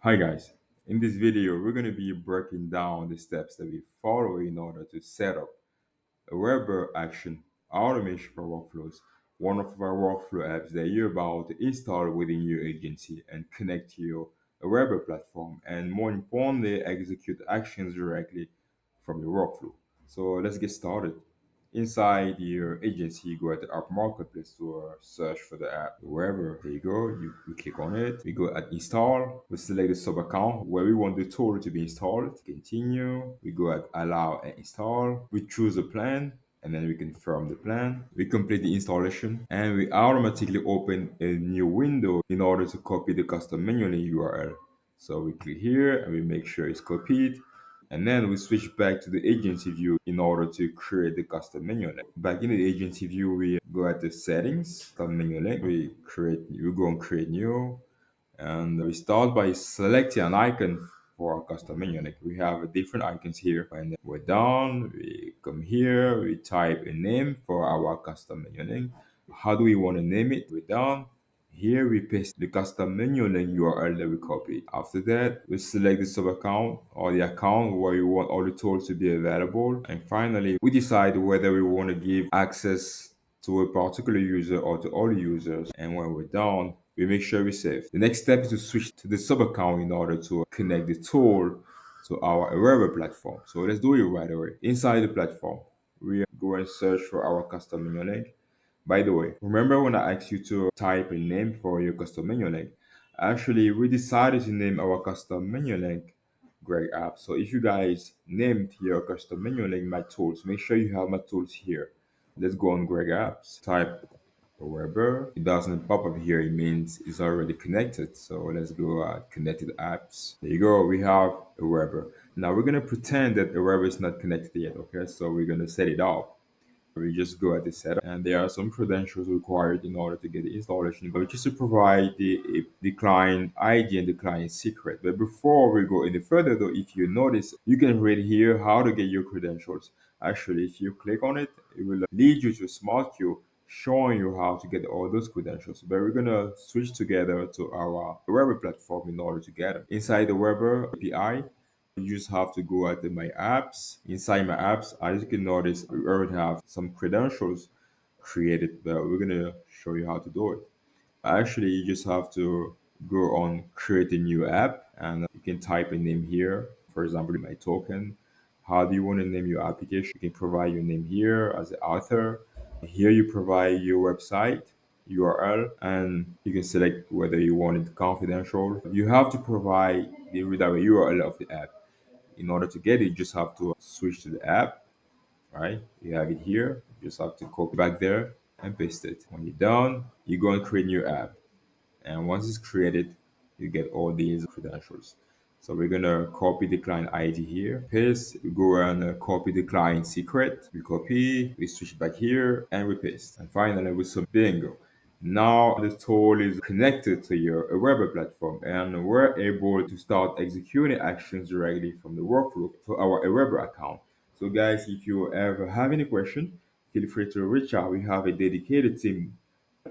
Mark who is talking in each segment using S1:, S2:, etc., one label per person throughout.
S1: Hi guys, in this video we're going to be breaking down the steps that we follow in order to set up Aweber Action Automation for workflows, one of our workflow apps that you're about to install within your agency and connect to your Aweber platform and more importantly execute actions directly from your workflow. So let's get started. Inside your agency, you go at the app marketplace to search for the app. Wherever there you go, you click on it. We go at install. We select the sub account where we want the tool to be installed. Continue. We go at allow and install. We choose a plan and then we confirm the plan. We complete the installation and we automatically open a new window in order to copy the custom manual URL. So we click here and we make sure it's copied. And then we switch back to the agency view in order to create the custom menu link. Back in the agency view, we go at the settings, custom menu link. We go and create new, and we start by selecting an icon for our custom menu link. We have different icons here. When we're done, we come here, we type a name for our custom menu link. How do we want to name it? We're done. Here we paste the custom menu link URL that we copied. After that, we select the sub account or the account where you want all the tools to be available. And finally, we decide whether we want to give access to a particular user or to all users. And when we're done, we make sure we save. The next step is to switch to the sub account in order to connect the tool to our Aweber platform. So let's do it right away. Inside the platform, we go and search for our custom menu link. By the way, remember when I asked you to type a name for your custom menu link? Actually, we decided to name our custom menu link Greg App. So if you guys named your custom menu link My Tools, make sure you have My Tools here. Let's go on Greg Apps, type Aweber. It doesn't pop up here, it means it's already connected. So let's go connected apps. There you go, we have Aweber. Now we're gonna pretend that Aweber is not connected yet, okay? So we're gonna set it up. We just go at the setup, and there are some credentials required in order to get the installation, which is to provide the client ID and the client secret. But before we go any further, though, if you notice, you can read here how to get your credentials. Actually, if you click on it, it will lead you to a smart queue showing you how to get all those credentials. But we're gonna switch together to our Weber platform in order to get them. Inside the Weber API, you just have to go at my apps. Inside my apps, as you can notice, we already have some credentials created, but we're gonna show you how to do it. Actually, you just have to go on create a new app and you can type a name here. For example, my token. How do you want to name your application? You can provide your name here as the author. Here you provide your website URL and you can select whether you want it confidential. You have to provide the redirect URL of the app. In order to get it, you just have to switch to the app, right? You have it here. You just have to copy back there and paste it. When you're done, you go and create a new app. And once it's created, you get all these credentials. So we're gonna copy the client ID here, paste, we go and copy the client secret, we copy, we switch back here, and we paste. And finally, we submit. Bingo. Now the tool is connected to your Aweber platform, and we're able to start executing actions directly from the workflow for our Aweber account. So, guys, if you ever have any question, feel free to reach out. We have a dedicated team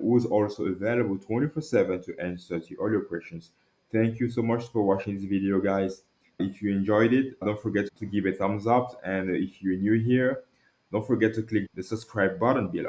S1: who is also available 24/7 to answer to all your questions. Thank you so much for watching this video, guys. If you enjoyed it, don't forget to give a thumbs up. And if you're new here, don't forget to click the subscribe button below.